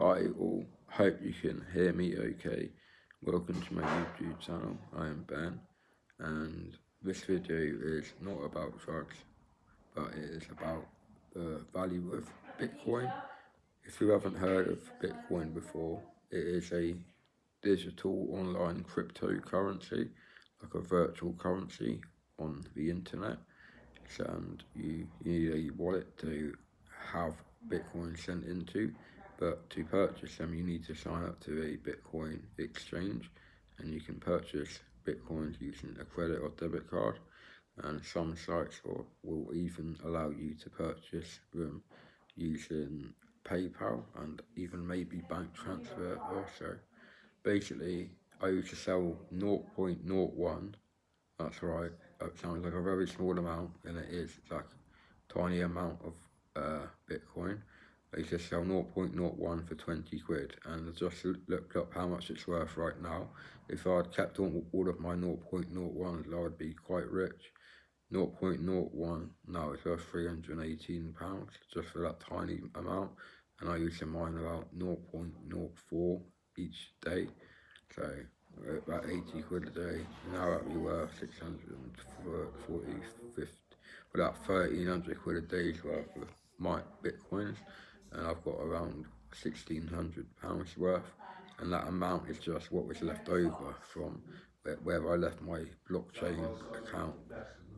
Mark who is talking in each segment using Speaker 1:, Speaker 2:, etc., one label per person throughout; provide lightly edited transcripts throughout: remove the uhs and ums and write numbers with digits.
Speaker 1: Hi all, hope you can hear me okay. Welcome to my YouTube channel. I am Ben, and this video is not about drugs, but it is about the value of Bitcoin. If you haven't heard of Bitcoin before, it is a digital online cryptocurrency, like a virtual currency on the internet. And you need a wallet to have Bitcoin sent into, but to purchase them you need to sign up to a Bitcoin exchange, and you can purchase Bitcoins using a credit or debit card, and some sites will even allow you to purchase them using PayPal and even maybe bank transfer also. Basically, I used to sell 0.01. That's right. It sounds like a very small amount, and it is. It's like a tiny amount of Bitcoin. They just sell 0.01 for 20 quid, and I just looked up how much it's worth right now. If I'd kept all of my 0.01s, I would be quite rich. 0.01 now is worth £318 just for that tiny amount, and I used to mine about 0.04 each day. So about 80 quid a day. Now that'd be worth 640, 50, about 1300 quid a day's worth of my Bitcoins, and I've got around £1,600 worth, and that amount is just what was left over from where I left my blockchain account,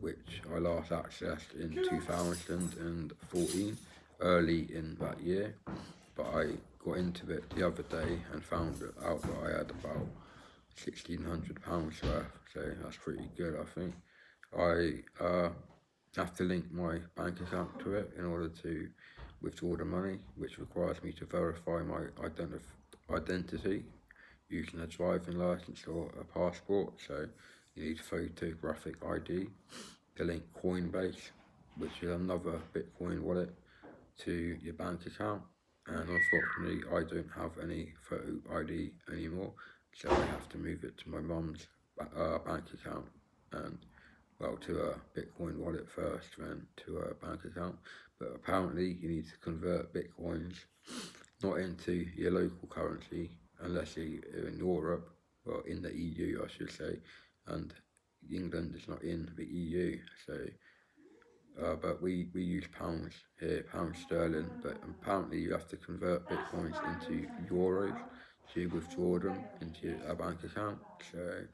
Speaker 1: which I last accessed in 2014, early in that year. But I got into it the other day and found out that I had about £1,600 worth, so that's pretty good, I think. I have to link my bank account to it in order to withdraw the money, which requires me to verify my identity using a driving license or a passport. So you need photographic ID to link Coinbase, which is another Bitcoin wallet, to your bank account. And unfortunately I don't have any photo ID anymore, so I have to move it to my mum's bank account, and well, to a Bitcoin wallet first, then to a bank account. But apparently you need to convert Bitcoins not into your local currency unless you're in Europe, or in the EU I should say, and England is not in the EU, so but we use pounds here, pound sterling, but apparently you have to convert Bitcoins into euros to withdraw them into a bank account. So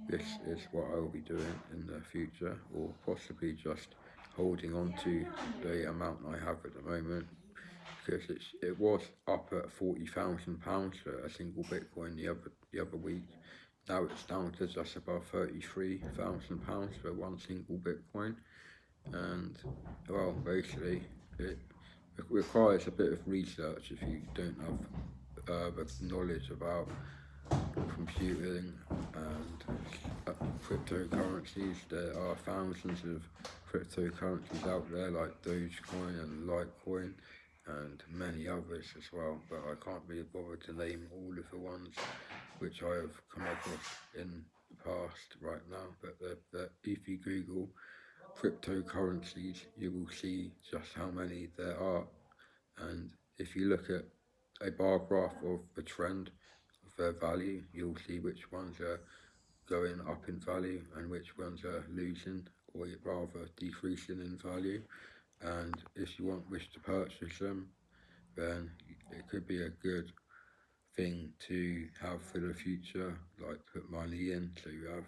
Speaker 1: this is what I will be doing in the future, or possibly just holding on to the amount I have at the moment, because it was up at £40,000 for a single Bitcoin the other week. Now it's down to just above £33,000 for one single Bitcoin. And well, basically it requires a bit of research if you don't have the knowledge about computing and cryptocurrencies. There are thousands of cryptocurrencies out there, like Dogecoin and Litecoin and many others as well, but I can't be bothered to name all of the ones which I have come across in the past right now. But if you Google cryptocurrencies, you will see just how many there are. And if you look at a bar graph of the trend of their value, you'll see which ones are going up in value and which ones are losing, or rather decreasing in value. And if you wish to purchase them, then it could be a good thing to have for the future, like put money in, so you have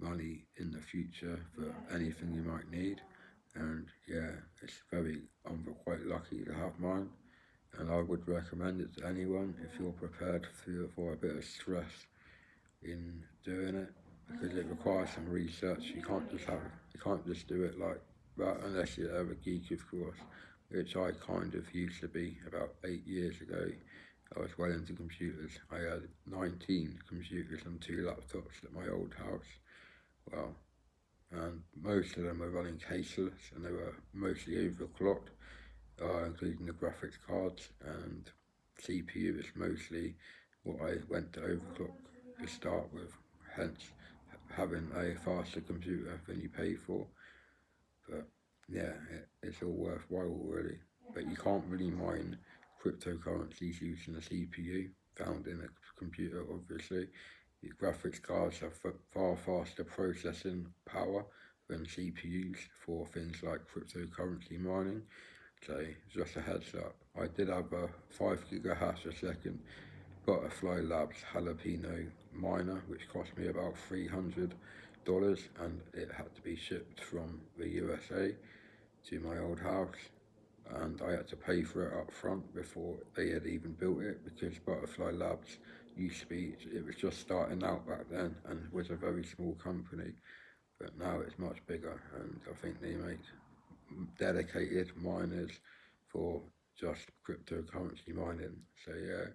Speaker 1: money in the future for anything you might need. And yeah, I'm quite lucky to have mine, and I would recommend it to anyone if you're prepared for a bit of stress in doing it, because it requires some research. You can't just do it like that unless you're a geek, of course, which I kind of used to be about 8 years ago. I was well into computers. I had 19 computers and 2 laptops at my old house. Well, and most of them were running caseless, and they were mostly overclocked, including the graphics cards, and CPU is mostly what I went to overclock to start with, hence having a faster computer than you pay for. But yeah, it's all worthwhile really. But you can't really mine cryptocurrencies using a CPU found in a computer, obviously. The graphics cards have far faster processing power than CPUs for things like cryptocurrency mining. So just a heads up. I did have a 5 gigahash a second Butterfly Labs Jalapeno miner, which cost me about $300, and it had to be shipped from the USA to my old house, and I had to pay for it up front before they had even built it, because Butterfly Labs used to be, it was just starting out back then and was a very small company, but now it's much bigger, and I think they make dedicated miners for just cryptocurrency mining. So yeah,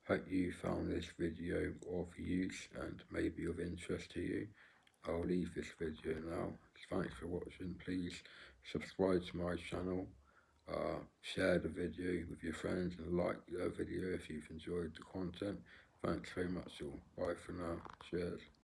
Speaker 1: hope you found this video of use and maybe of interest to you. I'll leave this video now. Thanks for watching. Please subscribe to my channel, share the video with your friends, and like the video if you've enjoyed the content. Thanks very much all. Bye for now. Cheers.